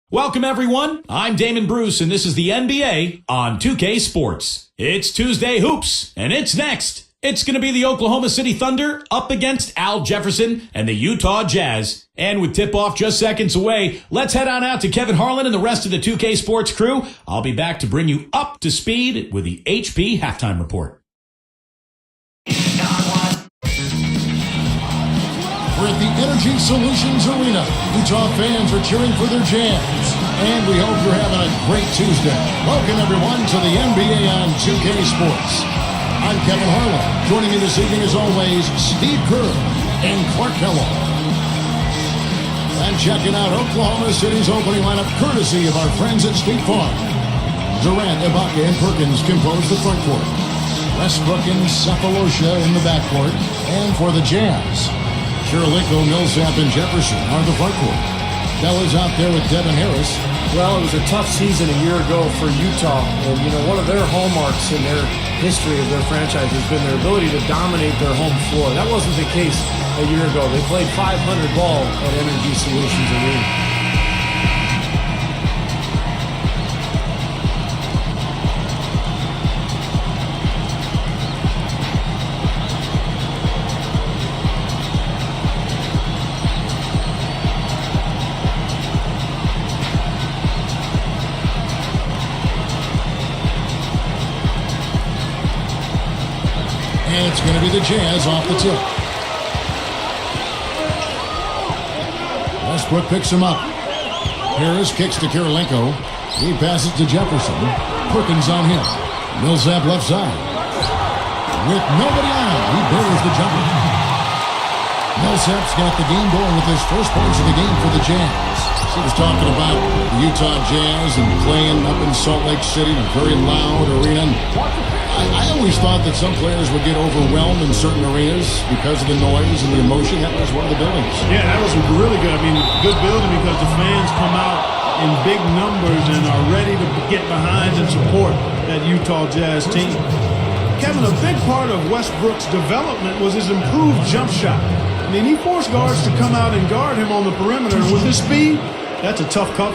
Welcome, everyone. I'm Damon Bruce, and this is the NBA on 2K Sports. It's Tuesday Hoops, and it's next. It's going to be the Oklahoma City Thunder up against Al Jefferson and the Utah Jazz. And with tip-off just seconds away, let's head on out to Kevin Harlan and the rest of the 2K Sports crew. I'll be back to bring you up to speed with the HP Halftime Report. We're at the Energy Solutions Arena. Utah fans are cheering for their Jazz. And we hope you're having a great Tuesday. Welcome, everyone, to the NBA on 2K Sports. I'm Kevin Harlan. Joining me this evening, as always, Steve Kerr and Clark Kellogg. And checking out Oklahoma City's opening lineup, courtesy of our friends at State Farm. Durant, Ibaka, and Perkins compose the front court. Westbrook and Sefolosha in the backcourt. And for the Jazz, Kirilenko, Millsap, and Jefferson are the front court. Bella's out there with Devin Harris. Well, it was a tough season a year ago for Utah. And, one of their hallmarks in their history of their franchise has been their ability to dominate their home floor. That wasn't the case a year ago. They played 500 ball at Energy Solutions Arena. And it's going to be the Jazz off the tip. Westbrook picks him up. Harris kicks to Kirilenko. He passes to Jefferson. Perkins on him. Millsap left side. With nobody on, he buries the jumper. Millsap's got the game going with his first points of the game for the Jazz. He was talking about the Utah Jazz and playing up in Salt Lake City in a very loud arena. I always thought that some players would get overwhelmed in certain arenas because of the noise and the emotion. That was one of the buildings. Yeah, that was really good. I mean, good building because the fans come out in big numbers and are ready to get behind and support that Utah Jazz team. Kevin, a big part of Westbrook's development was his improved jump shot. I mean, he forced guards to come out and guard him on the perimeter. And with his speed, that's a tough cover.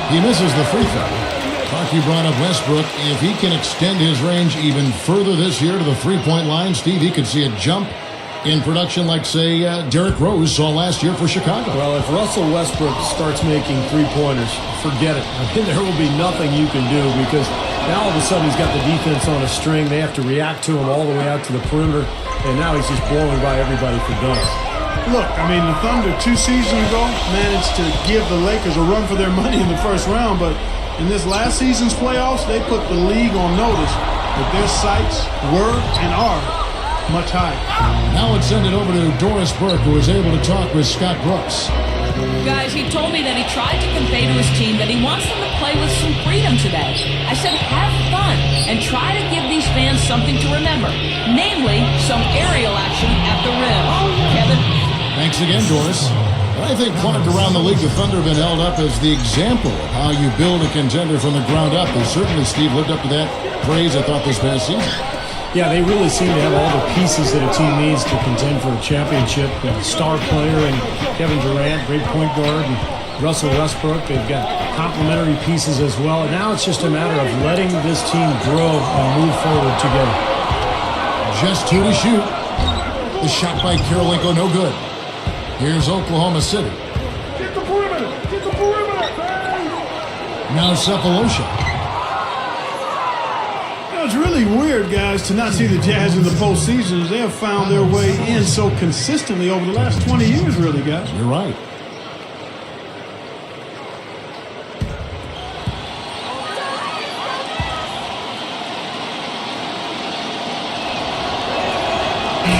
He misses the free throw. Clark, brought up Westbrook. If he can extend his range even further this year to the three-point line, Steve, he could see a jump in production like, say, Derrick Rose saw last year for Chicago. Well, if Russell Westbrook starts making three-pointers, forget it. I mean, there will be nothing you can do because now all of a sudden he's got the defense on a string. They have to react to him all the way out to the perimeter, and now he's just blowing by everybody for dunks. Look, I mean, the Thunder 2 seasons ago managed to give the Lakers a run for their money in the first round, but in this last season's playoffs, they put the league on notice that their sights were and are much higher. Now let's send it over to Doris Burke, who was able to talk with Scott Brooks. Guys, he told me that he tried to convey to his team that he wants them to play with some freedom today. I said, have fun and try to give these fans something to remember, namely some aerial action at the rim. Kevin? Thanks again, Doris. I think, Clark, around the league, the Thunder have been held up as the example of how you build a contender from the ground up. And certainly, Steve, lived up to that praise, I thought, this past season. Yeah, they really seem to have all the pieces that a team needs to contend for a championship. They have a star player and Kevin Durant, great point guard, and Russell Westbrook. They've got complementary pieces as well. And now it's just a matter of letting this team grow and move forward together. Just 2 to shoot. The shot by Kirilenko, no good. Here's Oklahoma City. Get the perimeter! Get the perimeter! Now Sefolosha. It's really weird, guys, to not see the Jazz in the postseason. They have found their way in so consistently over the last 20 years, really, guys. You're right.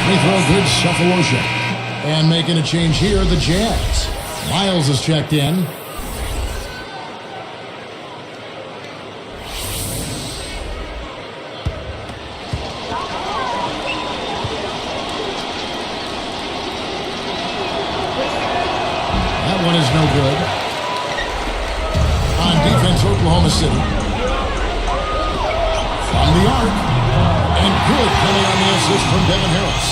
Free throw good, Sefolosha. And making a change here, the Jazz. Miles is checked in. That one is no good. On defense, Oklahoma City. From Good coming on the assist from Devin Harris.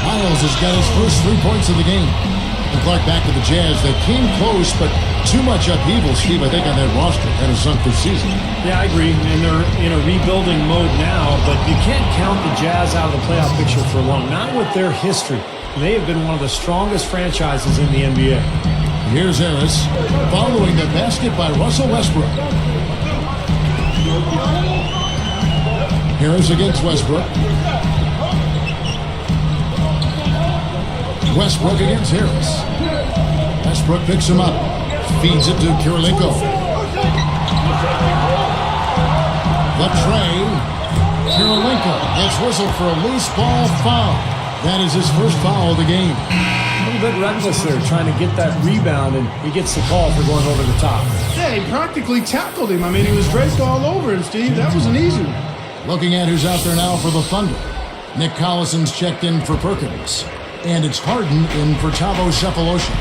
Miles has got his first 3 points of the game. And Clark, back to the Jazz. They came close, but too much upheaval, Steve, I think, on that roster kind of sunk this season. Yeah, I agree. And they're in a rebuilding mode now, but you can't count the Jazz out of the playoff picture for long. Not with their history. They have been one of the strongest franchises in the NBA. Here's Harris, following the basket by Russell Westbrook. Harris against Westbrook. Westbrook against Harris. Westbrook picks him up. Feeds it to Kirilenko. The tray. Kirilenko gets whistled for a loose ball foul. That is his first foul of the game. A little bit reckless there, trying to get that rebound, and he gets the call for going over the top. Yeah, he practically tackled him. I mean, he was draped all over him, Steve. That was an easy one. Looking at who's out there now for the Thunder. Nick Collison's checked in for Perkins. And it's Harden in for Thabo Sefolosha.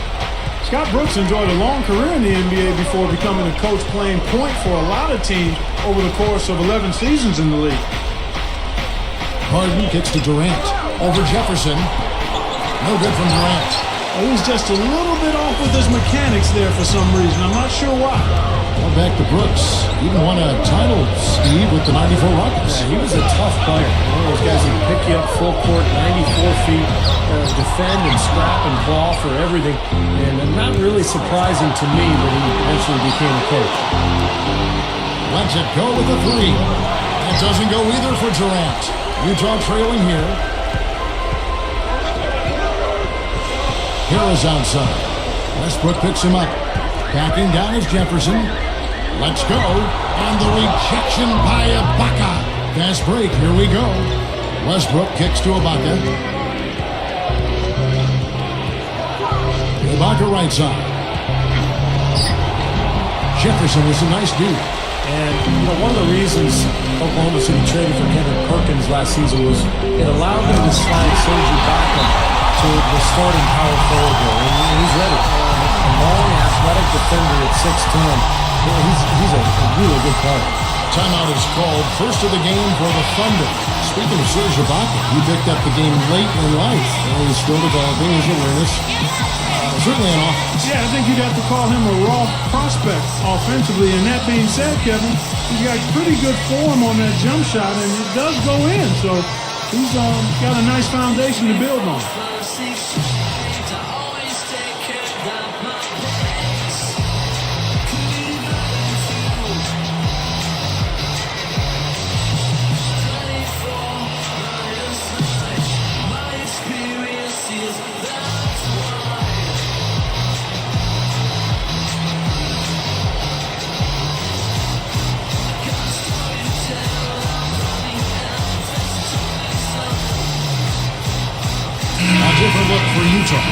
Scott Brooks enjoyed a long career in the NBA before becoming a coach playing point for a lot of teams over the course of 11 seasons in the league. Harden kicks to Durant. Over Jefferson. No good from Durant. He was just a little bit off with his mechanics there for some reason. I'm not sure why. Well, back to Brooks. Even won a title, Steve, with the 94 Rockets. Yeah, he was a tough player. One of those guys who pick you up full court, 94 feet, defend and scrap and claw for everything. And not really surprising to me that he eventually became a coach. Lets it go with a three. It doesn't go either for Durant. Utah trailing here. Harris outside. Westbrook picks him up. Backing down is Jefferson. Let's go. And the rejection by Ibaka. Fast break. Here we go. Westbrook kicks to Ibaka. Ibaka right side. Jefferson was a nice dude. And one of the reasons Oklahoma City traded for Kendrick Perkins last season was it allowed them to slide Serge Ibaka to the starting power forward role. And he's ready. A long, athletic defender at 6'10". He's a really good player. Timeout is called. First of the game for the Thunder. Speaking of Serge Ibaka, he picked up the game late in life. And he's still developing his awareness. Certainly an offense. Yeah, I think you'd have to call him a raw prospect offensively. And that being said, Kevin, he's got pretty good form on that jump shot, and it does go in. So he's got a nice foundation to build on. Different look for Utah.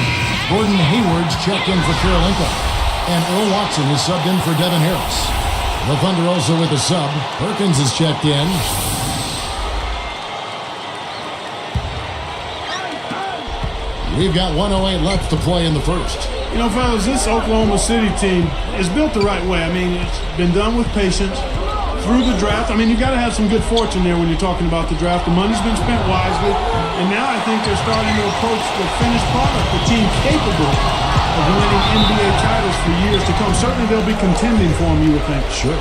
Gordon Hayward's checked in for Kirilenko. And Earl Watson is subbed in for Devin Harris. The Thunder also with a sub. Perkins is checked in. We've got 1:08 left to play in the first. You know, fellas, this Oklahoma City team is built the right way. I mean, it's been done with patience. Through the draft, I mean, you got to have some good fortune there when you're talking about the draft. The money's been spent wisely, and now I think they're starting to approach the finished product, the team capable of winning NBA titles for years to come. Certainly they'll be contending for them, you would think. Sure.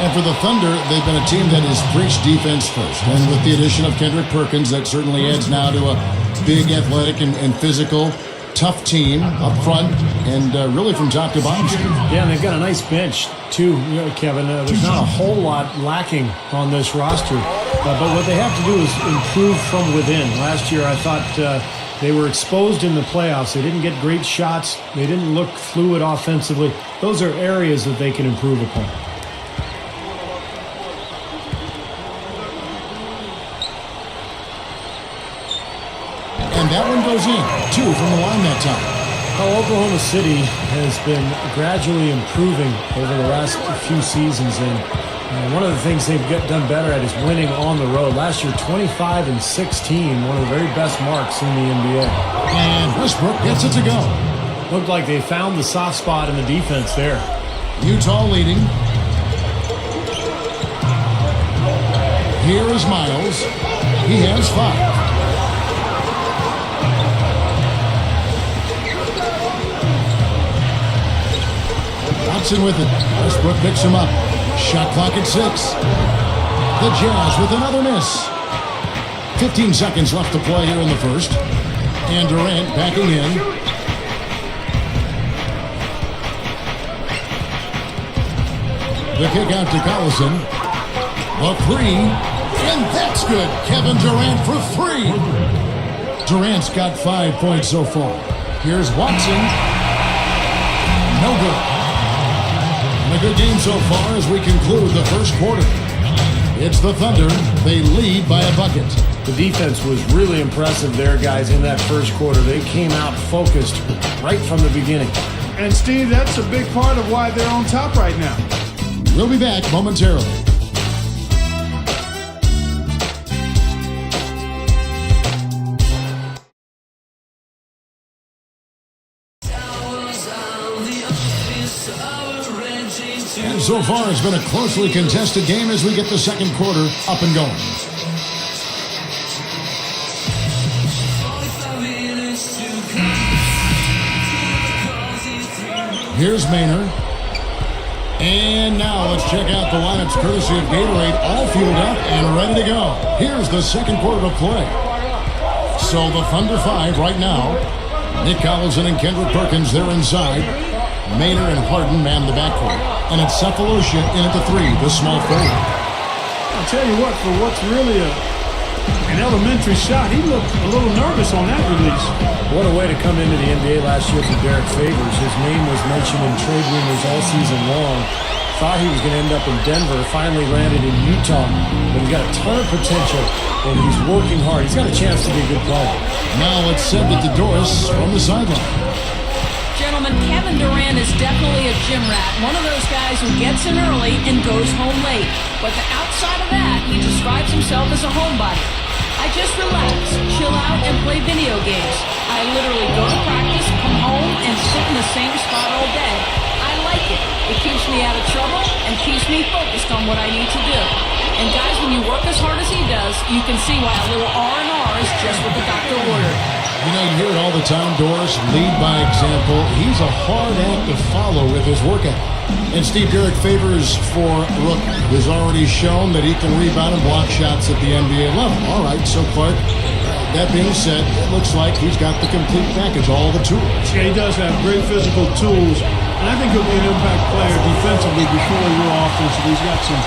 And for the Thunder, they've been a team that has preached defense first. And with the addition of Kendrick Perkins, that certainly adds now to a big, athletic, and physical, tough team up front and really from top to bottom. Yeah, and they've got a nice bench too, Kevin. There's not a whole lot lacking on this roster, but what they have to do is improve from within. Last year, I thought they were exposed in the playoffs. They didn't get great shots. They didn't look fluid offensively. Those are areas that they can improve upon. And that one goes in. 2 from the line that time. Well, Oklahoma City has been gradually improving over the last few seasons, and one of the things they've done better at is winning on the road. Last year, 25-16, one of the very best marks in the NBA. And Westbrook gets it to go. Looked like they found the soft spot in the defense there. Utah leading. Here is Miles. He has 5. Watson with it. Westbrook picks him up. Shot clock at 6. The Jazz with another miss. 15 seconds left to play here in the first. And Durant backing in. The kick out to Collison. A 3. And that's good. Kevin Durant for 3. Durant's got 5 points so far. Here's Watson. No good. And a good game so far as we conclude the first quarter. It's the Thunder. They lead by a bucket. The defense was really impressive there, guys, in that first quarter. They came out focused right from the beginning. And, Steve, that's a big part of why they're on top right now. We'll be back momentarily. And so far, it's been a closely contested game as we get the second quarter up and going. Here's Maynard. And now let's check out the lineups courtesy of Gatorade, all fueled up and ready to go. Here's the second quarter to play. So the Thunder 5 right now. Nick Collison and Kendrick Perkins, they're inside. Maynard and Harden man the backcourt. And it's Cephalosha in at the 3, the small forward. I'll tell you what, for what's really an elementary shot, he looked a little nervous on that release. What a way to come into the NBA last year for Derek Favors. His name was mentioned in trade rumors all season long. Thought he was going to end up in Denver, finally landed in Utah. But he's got a ton of potential, and he's working hard. He's got a chance to be a good player. Now let's send it to Doris from the sideline. Gentlemen, Kevin Durant is definitely a gym rat. One of those guys who gets in early and goes home late. But outside of that, he describes himself as a homebody. I just relax, chill out, and play video games. I literally go to practice, come home, and sit in the same spot all day. I like it. It keeps me out of trouble and keeps me focused on what I need to do. And guys, when you work as hard as he does, you can see why a little R&R is just what the doctor ordered. You know, you hear it all the time, Doris, lead by example. He's a hard act to follow with his workout. And Steve, Derek Favors for rookie has already shown that he can rebound and block shots at the NBA level. All right, so Clark, that being said, it looks like he's got the complete package, all the tools. Yeah, he does have great physical tools. And I think he'll be an impact player defensively before he will offensively. He's got some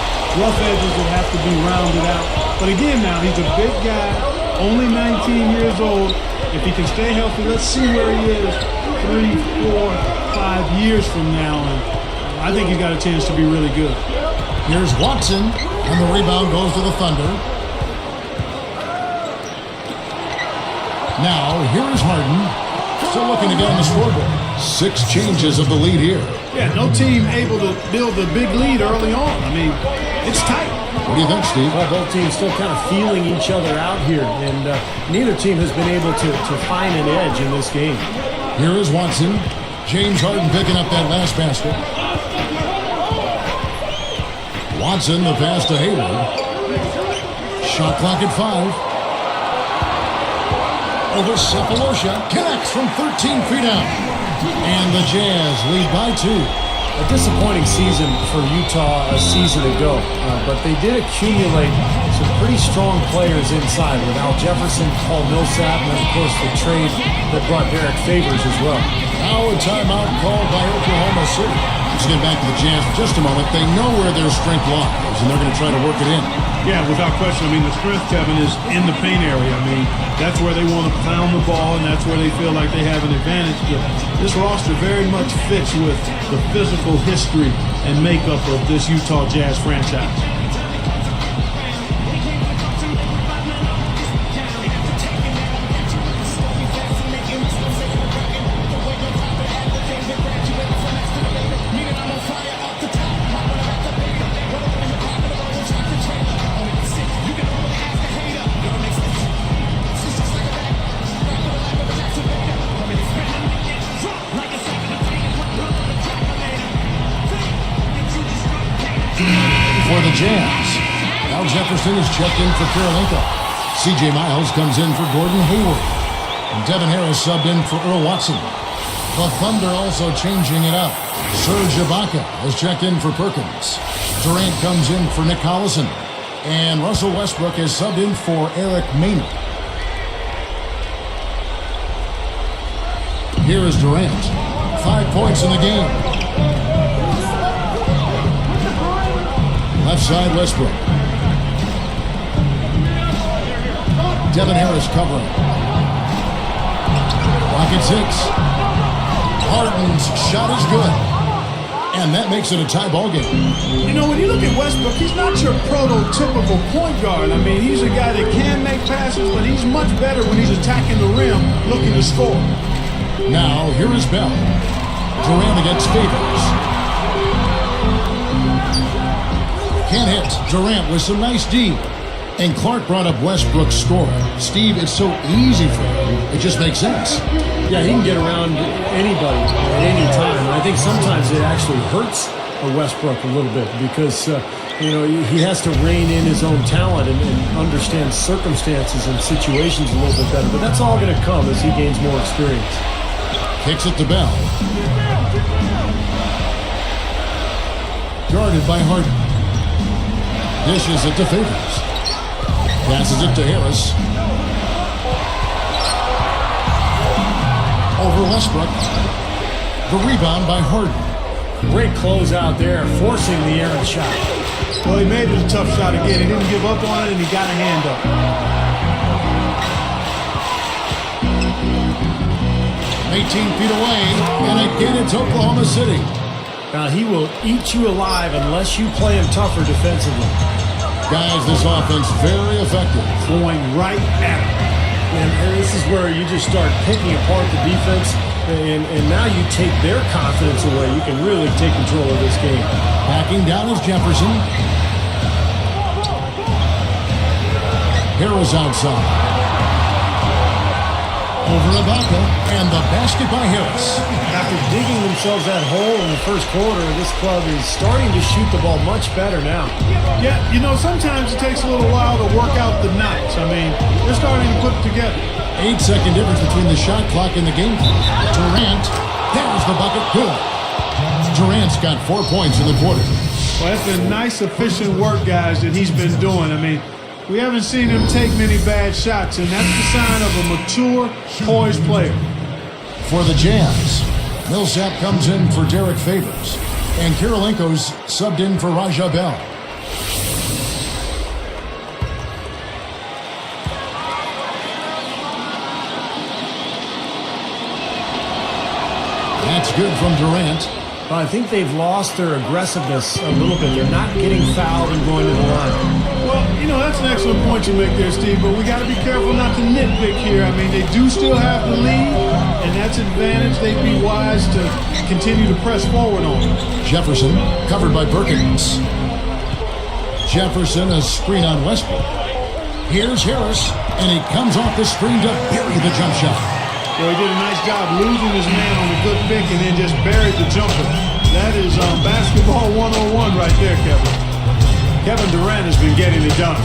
rough edges that have to be rounded out. But again now, he's a big guy, only 19 years old. If he can stay healthy, let's see where he is 3, 4, 5 years from now. And I think he's got a chance to be really good. Here's Watson, and the rebound goes to the Thunder. Now, here is Harden, still looking to get on the scoreboard. 6 changes of the lead here. Yeah, no team able to build a big lead early on. I mean, it's tight. What do you think, Steve? Well, both teams still kind of feeling each other out here, and neither team has been able to find an edge in this game. Here is Watson. James Harden picking up that last basket. Watson, the pass to Hayward. Shot clock at 5. Over Cephalosha. Connects from 13 feet out. And the Jazz lead by 2. A disappointing season for Utah a season ago, but they did accumulate some pretty strong players inside with Al Jefferson, Paul Millsap, and of course the trade that brought Derek Favors as well. Now a timeout called by Oklahoma City. Let's get back to the Jazz for just a moment. They know where their strength lies, and they're going to try to work it in. Yeah, without question. I mean, the strength, Kevin, is in the paint area. I mean, that's where they want to pound the ball, and that's where they feel like they have an advantage. But this roster very much fits with the physical history and makeup of this Utah Jazz franchise. For the Jazz, Al Jefferson is checked in for Kirilenko. C.J. Miles comes in for Gordon Hayward. And Devin Harris subbed in for Earl Watson. The Thunder also changing it up. Serge Ibaka is checked in for Perkins. Durant comes in for Nick Collison. And Russell Westbrook is subbed in for Eric Maynard. Here is Durant. 5 points in the game. Left side, Westbrook. Devin Harris covering. Rockets hits. Harden's shot is good. And that makes it a tie ball game. You know, when you look at Westbrook, he's not your prototypical point guard. I mean, he's a guy that can make passes, but he's much better when he's attacking the rim, looking to score. Now, here is Bell. Durant against Favors. Can't hit. Durant with some nice D. And Clark brought up Westbrook's score. Steve, it's so easy for him. It just makes sense. Yeah, he can get around anybody at any time. And I think sometimes it actually hurts Westbrook a little bit because, he has to rein in his own talent and understand circumstances and situations a little bit better. But that's all going to come as he gains more experience. Kicks it to Bell. Guarded by Harden. Dishes it to Favors. Passes it to Harris. Over Westbrook. The rebound by Harden. Great close out there, forcing the errant shot. Well, he made it a tough shot again. He didn't give up on it, and he got a hand up. 18 feet away, and again it's Oklahoma City. Now, he will eat you alive unless you play him tougher defensively. Guys, this offense very effective. Going right at him. And this is where you just start picking apart the defense, and now you take their confidence away. You can really take control of this game. Backing down is Jefferson. Harris outside. Over Ibaka, and the basket by Harris. After digging themselves that hole in the first quarter, this club is starting to shoot the ball much better now. Yeah, sometimes it takes a little while to work out the knots. I mean, they're starting to put it together. 8-second difference between the shot clock and the game clock. Durant, there's the bucket, good. Durant's got 4 points in the quarter. Well, that's been nice, efficient work, guys, that he's been doing. I mean, we haven't seen him take many bad shots, and that's the sign of a mature, poised player. For the Jazz, Millsap comes in for Derek Favors, and Kirilenko's subbed in for Raja Bell. That's good from Durant. I think they've lost their aggressiveness a little bit. They're not getting fouled and going to the line. Well, that's an excellent point you make there, Steve, but we got to be careful not to nitpick here. I mean, they do still have the lead, and that's an advantage. They'd be wise to continue to press forward on. Jefferson covered by Perkins. Jefferson, a screen on Westbrook. Here's Harris, and he comes off the screen to bury the jump shot. Well, he did a nice job losing his man on a good pick and then just buried the jumper. That is basketball 101 right there, Kevin. Kevin Durant has been getting it done.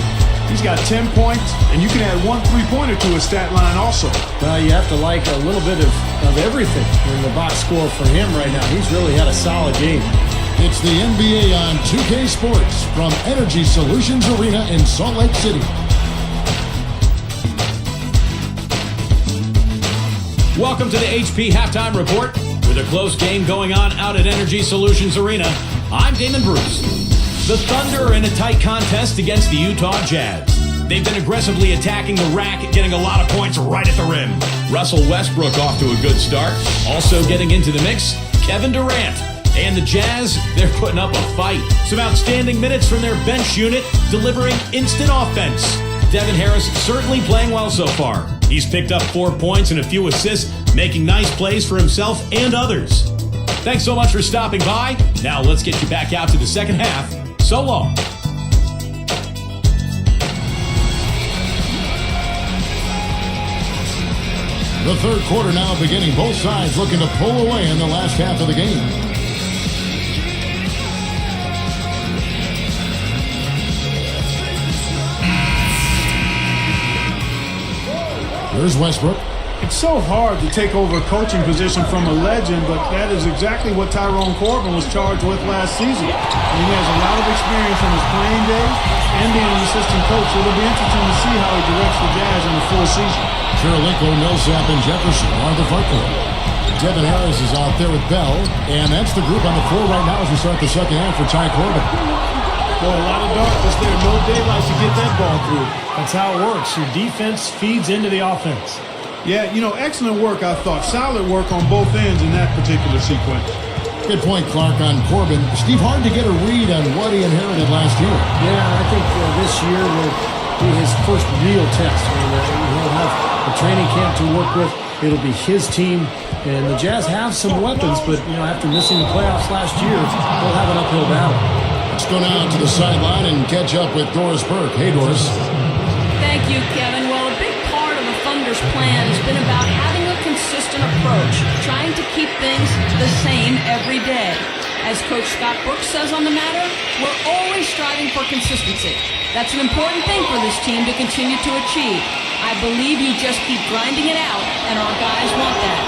He's got 10 points, and you can add 1 3-pointer to his stat line also. Well, you have to like a little bit of everything in the box score for him right now. He's really had a solid game. It's the NBA on 2K Sports from Energy Solutions Arena in Salt Lake City. Welcome to the HP Halftime Report. With a close game going on out at Energy Solutions Arena, I'm Damon Bruce. The Thunder are in a tight contest against the Utah Jazz. They've been aggressively attacking the rack, getting a lot of points right at the rim. Russell Westbrook off to a good start. Also getting into the mix, Kevin Durant. And the Jazz, they're putting up a fight. Some outstanding minutes from their bench unit, delivering instant offense. Devin Harris certainly playing well so far. He's picked up 4 points and a few assists, making nice plays for himself and others. Thanks so much for stopping by. Now let's get you back out to the second half. So long. The third quarter now beginning. Both sides looking to pull away in the last half of the game. Here's Westbrook. It's so hard to take over a coaching position from a legend, but that is exactly what Tyrone Corbin was charged with last season. And he has a lot of experience from his playing days and being an assistant coach. So it'll be interesting to see how he directs the Jazz in the full season. Kirilenko, Millsap, and Jefferson are the front court. Devin Harris is out there with Bell, and that's the group on the floor right now as we start the second half for Ty Corbin. Well, a lot of darkness there. No daylight to get that ball through. That's how it works. Your defense feeds into the offense. Yeah, excellent work, I thought. Solid work on both ends in that particular sequence. Good point, Clark, on Corbin. Steve, hard to get a read on what he inherited last year. Yeah, I think this year will be his first real test. He'll have a training camp to work with. It'll be his team. And the Jazz have some weapons, but, after missing the playoffs last year, they'll have an uphill battle. Let's go now to the sideline and catch up with Doris Burke. Hey, Doris. Thank you, Kevin. Well, a big part of the Thunder's plan has been about having a consistent approach, trying to keep things the same every day. As Coach Scott Brooks says on the matter, we're always striving for consistency. That's an important thing for this team to continue to achieve. I believe you just keep grinding it out, and our guys want that.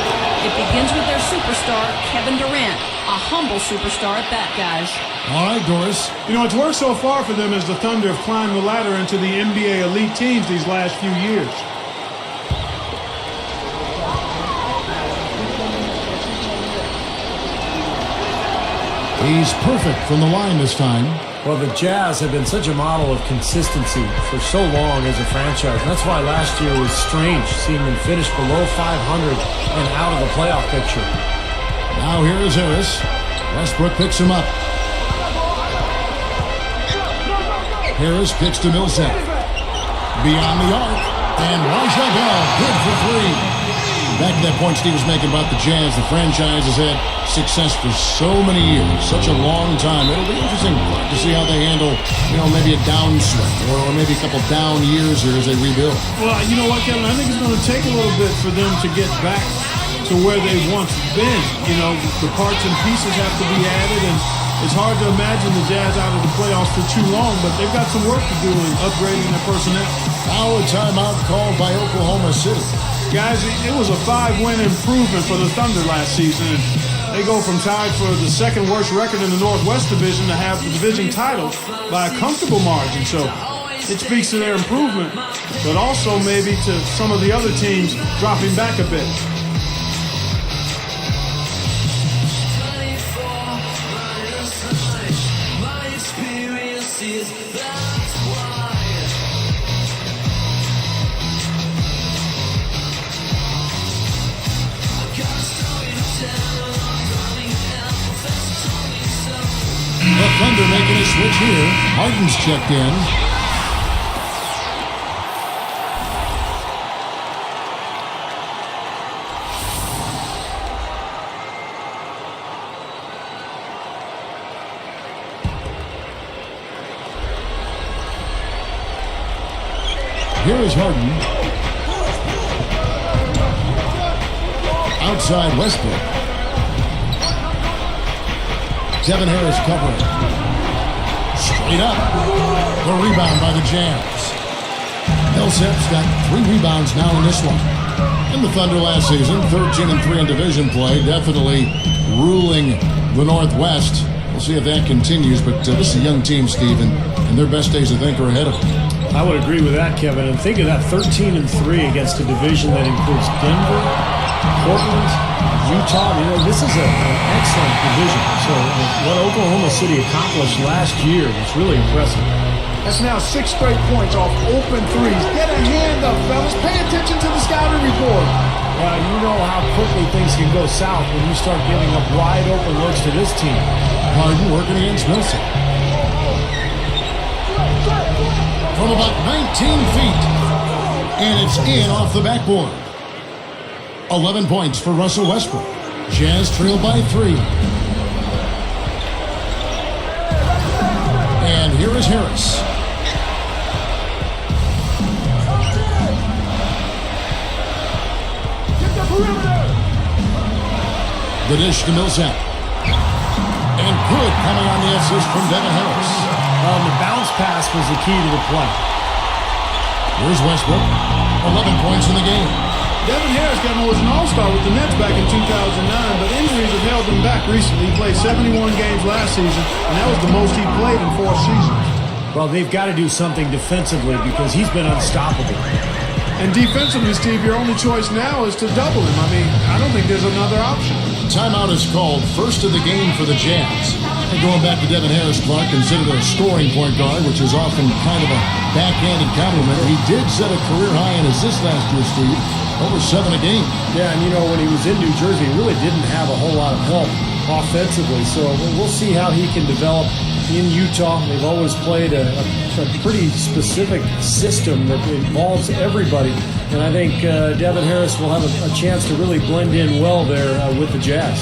It begins with their superstar, Kevin Durant, a humble superstar at that, guys. All right, Doris. It's worked so far for them as the Thunder have climbed the ladder into the NBA elite teams these last few years. He's perfect from the line this time. Well, the Jazz have been such a model of consistency for so long as a franchise. And that's why last year was strange, seeing them finish below 500 and out of the playoff picture. Now here is Harris. Westbrook picks him up. Harris pitch to Millsap. Beyond the arc. And Raja Bell, good for three. Back to that point Steve was making about the Jazz. The franchise has had success for so many years, such a long time. It'll be interesting to see how they handle, maybe a downswing or maybe a couple down years here as they rebuild. Well, you know what, Kevin? I think it's going to take a little bit for them to get back to where they've once been. The parts and pieces have to be added, and it's hard to imagine the Jazz out of the playoffs for too long, but they've got some work to do in upgrading their personnel. Now a timeout called by Oklahoma City. Guys, it was a 5-win improvement for the Thunder last season. They go from tied for the second worst record in the Northwest Division to have the division title by a comfortable margin. So it speaks to their improvement, but also maybe to some of the other teams dropping back a bit. The Thunder making a switch here. Harden's checked in. Here is Harden. Outside Westbrook. Devin Harris covering. Straight up. The rebound by the Jazz. Millsap's got 3 rebounds now in this one. And the Thunder last season, 13-3 in division play, definitely ruling the Northwest. We'll see if that continues, but this is a young team, Steve, and their best days, I think, are ahead of them. I would agree with that, Kevin. And think of that 13-3 against a division that includes Denver, Portland, Utah. This is an excellent division. So what Oklahoma City accomplished last year was really impressive. That's now 6 straight points off open threes. Get a hand up, fellas. Pay attention to the scouting report. Well, you know how quickly things can go south when you start giving up wide open looks to this team. Harden working against Millsap. From about 19 feet. And it's in off the backboard. 11 points for Russell Westbrook. Jazz trail by 3. And here is Harris. The dish to Millsap. And good coming on the assist from Devin Harris. The bounce pass was the key to the play. Here's Westbrook. 11 points in the game. Devin Harris got was an all-star with the Nets back in 2009, but injuries have held him back recently. He played 71 games last season, and that was the most he played in 4 seasons. Well, they've got to do something defensively because he's been unstoppable. And defensively, Steve, your only choice now is to double him. I mean, I don't think there's another option. Timeout is called. First of the game for the Jazz. And going back to Devin Harris, Clark, considered a scoring point guard, which is often kind of a backhanded compliment. He did set a career high in assists last year, Steve. Over 7 a game. Yeah, and when he was in New Jersey, he really didn't have a whole lot of help offensively. So we'll see how he can develop in Utah. They've always played a pretty specific system that involves everybody. And I think Devin Harris will have a chance to really blend in well there with the Jazz.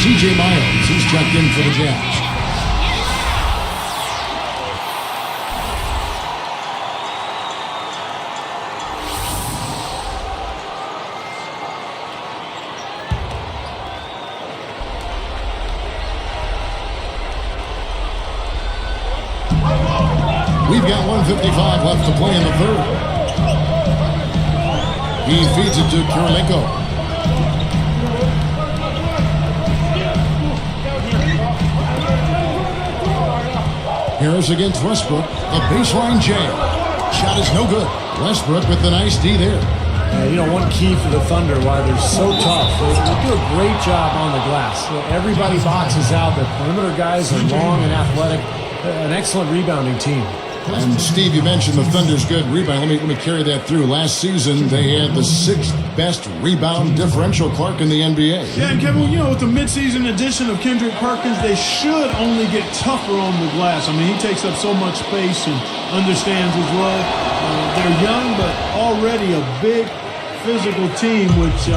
C.J. Miles, he's checked in for the Jazz. We've got 1:55 left to play in the third. He feeds it to Kirilenko. Harris against Westbrook. A baseline jam. Shot is no good. Westbrook with the nice D there. One key for the Thunder, why they're so tough, they do a great job on the glass. Everybody boxes out. Their perimeter guys are long and athletic. An excellent rebounding team. And Steve, you mentioned the Thunder's good rebound. Let me carry that through. Last season, they had the 6th best rebound differential, Clark, in the NBA. Yeah, and Kevin, with the midseason addition of Kendrick Perkins, they should only get tougher on the glass. I mean, he takes up so much space and understands his role. They're young, but already a big physical team, which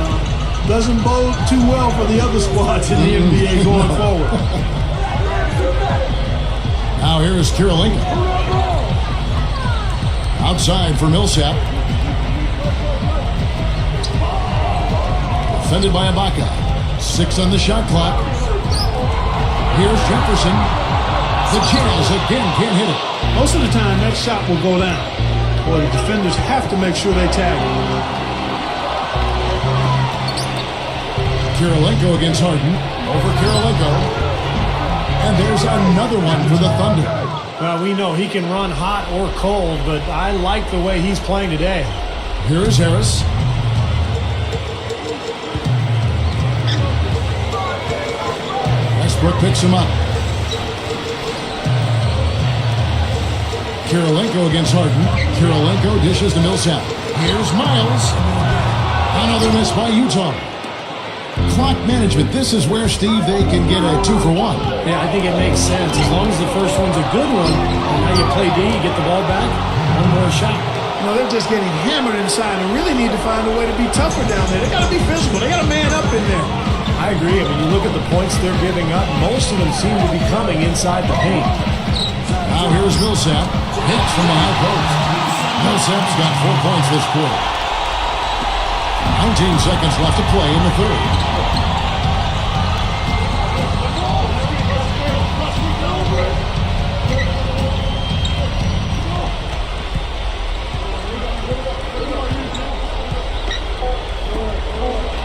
doesn't bode too well for the other squads in the NBA going forward. Now here is Kirilenko. Outside for Millsap. Defended by Ibaka. 6 on the shot clock. Here's Jefferson. The Jazz again can't hit it. Most of the time, that shot will go down. Boy, the defenders have to make sure they tag it. Kirilenko against Harden. Over Kirilenko. And there's another one for the Thunder. Well, we know he can run hot or cold, but I like the way he's playing today. Here is Harris. Westbrook picks him up. Kirilenko against Harden. Kirilenko dishes to Millsap. Here's Miles. Another miss by Utah. Clock management. This is where, Steve, they can get a 2-for-1. Yeah, I think it makes sense. As long as the first one's a good one, and now you play D, you get the ball back, one more shot. They're just getting hammered inside and really need to find a way to be tougher down there. They got to be physical. They got to man up in there. I agree. I mean, you look at the points they're giving up, most of them seem to be coming inside the paint. Now here's Millsap. Hits from the high post. Millsap's got 4 points this quarter. 19 seconds left to play in the third.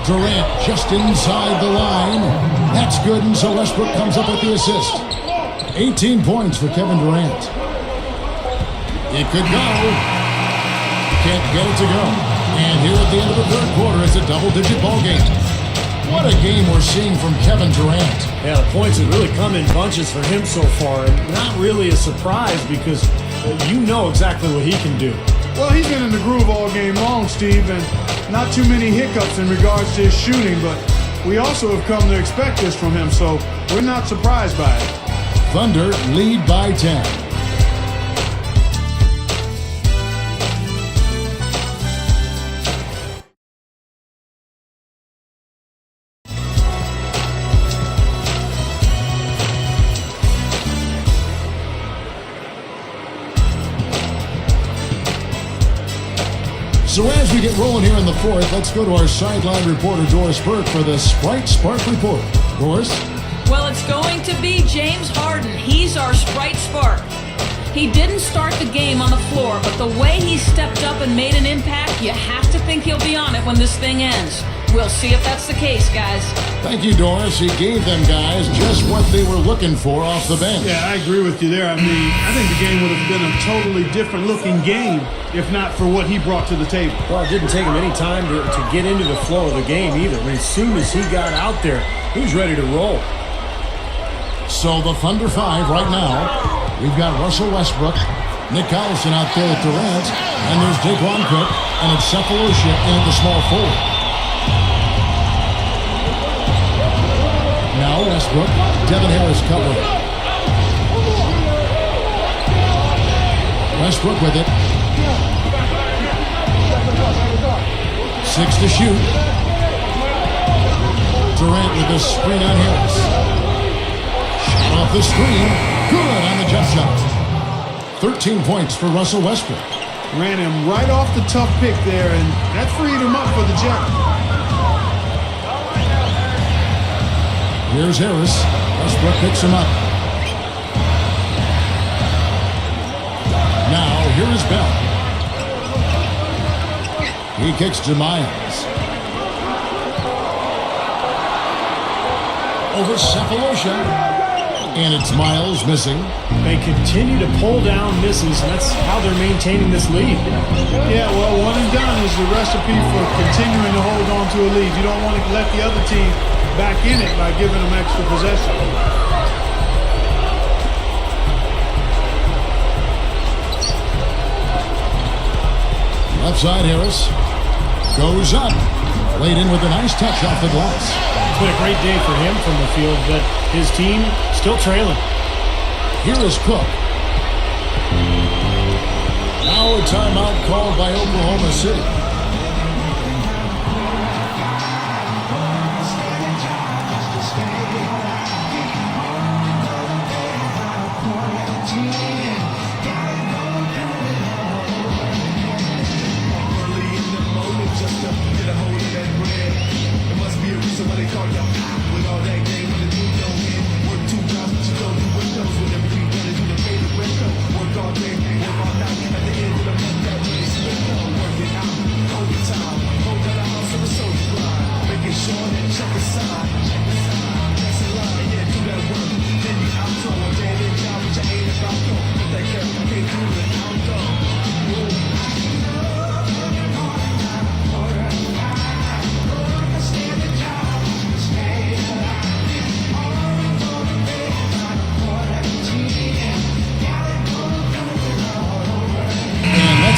Durant just inside the line. That's good, and so Westbrook comes up with the assist. 18 points for Kevin Durant. It could go. Can't get it to go. And here at the end of the third quarter, it's a double-digit ball game. What a game we're seeing from Kevin Durant. Yeah, the points have really come in bunches for him so far, and not really a surprise because you know exactly what he can do. Well, he's been in the groove all game long, Steve, and not too many hiccups in regards to his shooting, but we also have come to expect this from him, so we're not surprised by it. Thunder lead by 10. So as we get rolling here in the fourth, let's go to our sideline reporter, Doris Burke, for the Sprite Spark Report. Doris? Well, it's going to be James Harden. He's our Sprite Spark. He didn't start the game on the floor, but the way he stepped up and made an impact, you have to think he'll be on it when this thing ends. We'll see if that's the case, guys. Thank you, Doris. He gave them guys just what they were looking for off the bench. Yeah, I agree with you there. I mean, I think the game would have been a totally different looking game if not for what he brought to the table. Well, it didn't take him any time to get into the flow of the game either. I mean, as soon as he got out there, he was ready to roll. So the Thunder 5 right now. We've got Russell Westbrook, Nick Collison out there at Durant, and there's Daquan Cook, and it's Cephalosha in at the small forward. Now Westbrook, Devin Harris covering. Westbrook with it. 6 to shoot. Durant with the screen on Harris. Shot off the screen. Good on the jump shot. 13 points for Russell Westbrook. Ran him right off the tough pick there, and that freed him up for the jump. Here's Harris. Westbrook picks him up. Now, here is Bell. He kicks to Miles. Over Cephalosha. And it's Miles missing. They continue to pull down misses, and that's how they're maintaining this lead. Yeah, well, one and done is the recipe for continuing to hold on to a lead. You don't want to let the other team back in it by giving them extra possession. Left side, Harris goes up. Laid in with a nice touch off the glass. It's been a great day for him from the field, but his team still trailing. Here is Cook. Now a timeout called by Oklahoma City.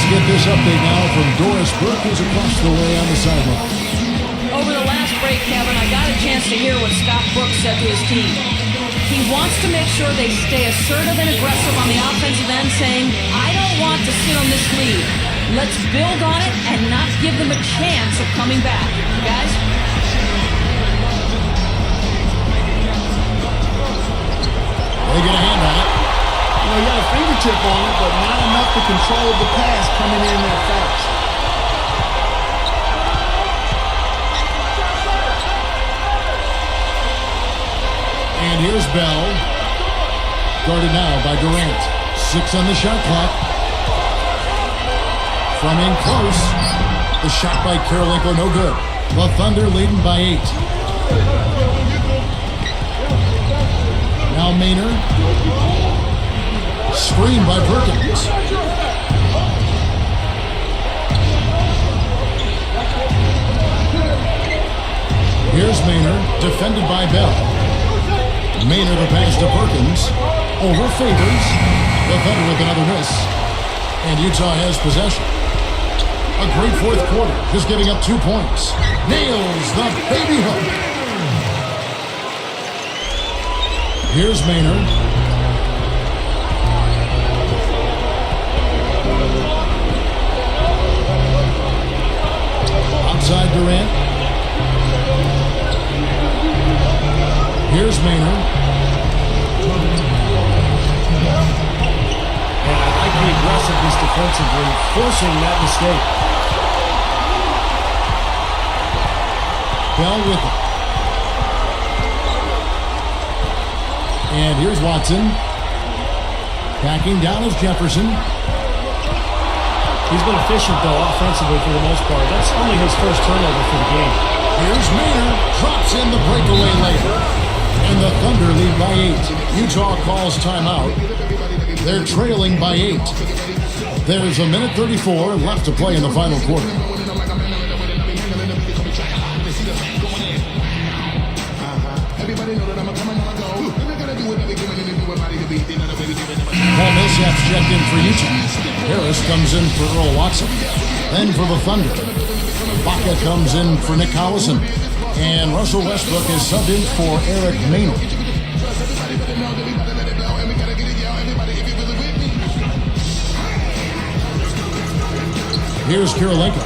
Get this update now from Doris Burke, who's across the way on the sideline. Over the last break, Kevin, I got a chance to hear what Scott Brooks said to his team. He wants to make sure they stay assertive and aggressive on the offensive end, saying, I don't want to sit on this lead. Let's build on it and not give them a chance of coming back. Guys? They get a hand on it. You know, he got a fingertip on it, but not enough to control the pass coming in that fast. And here's Bell. Guarded now by Durant. 6 on the shot clock. From in close. The shot by Karolinko, no good. The Thunder leading by 8. Now Maynard. Screen by Perkins. Here's Maynard, defended by Bell. Maynard the pass to Perkins. Over Favors. The Thunder with another miss. And Utah has possession. A great fourth quarter, just giving up 2 points. Nails the baby hook. Here's Maynard. Outside Durant. Here's Maynard. And I like the aggressiveness defensively, forcing that mistake. Bell with it. And here's Watson. Backing down is Jefferson. He's been efficient, though, offensively for the most part. That's only his first turnover for the game. Here's Maynard. Drops in the breakaway later. And the Thunder lead by 8. Utah calls timeout. They're trailing by 8. There's a minute 34 left to play in the final quarter. Paul Millsap's checked in for Utah. Harris comes in for Earl Watson. Then for the Thunder, Baca comes in for Nick Collison. And Russell Westbrook is subbed in for Eric Maynard. Here's Kirilenko.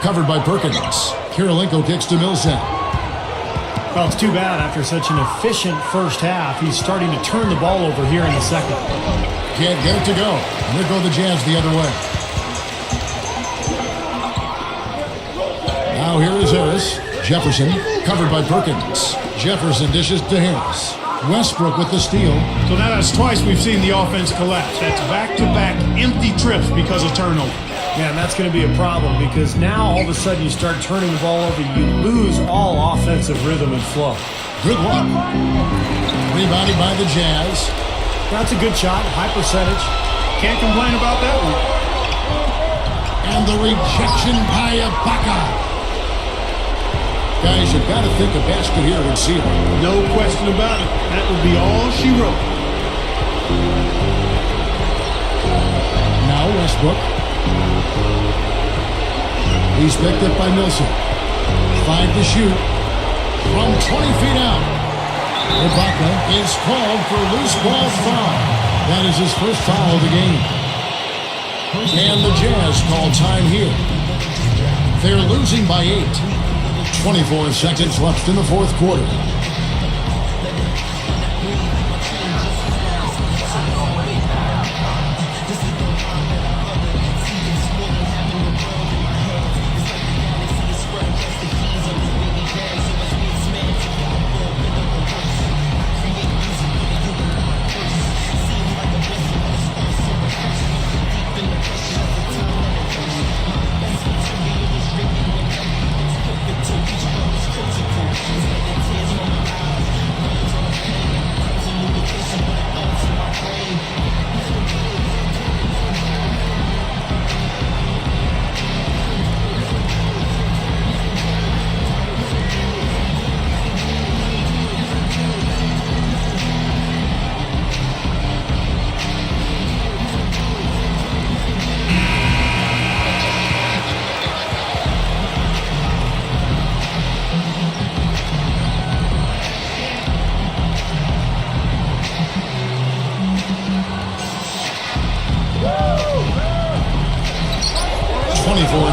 Covered by Perkins. Kirilenko kicks to Millsap. Well, it's too bad after such an efficient first half. He's starting to turn the ball over here in the second. Can't get it to go. And there go the Jazz the other way. Now here is Harris. Jefferson covered by Perkins. Jefferson dishes to Harris. Westbrook with the steal. So now that's twice we've seen the offense collapse. That's back-to-back empty trips because of turnover. Yeah, and that's going to be a problem because now all of a sudden you start turning the ball over, you lose all offensive rhythm and flow. Good luck. Rebounded by the Jazz. That's a good shot, high percentage. Can't complain about that one. And the rejection by Ibaka. Guys, you've got to think a basket here would seal it. No question about it. That would be all she wrote. Now Westbrook. He's picked up by Millsap. 5 to shoot. From 20 feet out. Ibaka is called for loose ball foul. That is his first foul of the game. And the Jazz call time here. They're losing by 8. 24 seconds left in the fourth quarter.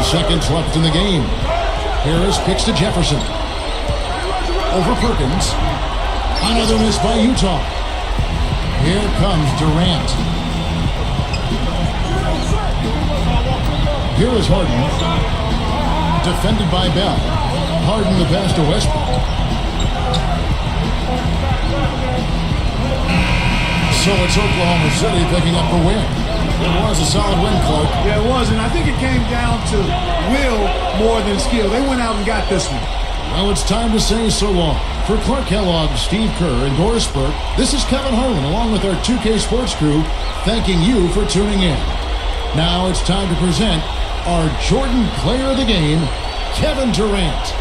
Seconds left in the game. Harris kicks to Jefferson. Over Perkins. Another miss by Utah. Here comes Durant. Here is Harden. Defended by Bell. Harden the pass to Westbrook. So it's Oklahoma City picking up the win. It was a solid win, Clark. Yeah, it was, and I think it came down to will more than skill. They went out and got this one. Well, it's time to say so long. For Clark Kellogg, Steve Kerr, and Doris Burke, this is Kevin Harlan, along with our 2K Sports crew, thanking you for tuning in. Now it's time to present our Jordan Player of the Game, Kevin Durant.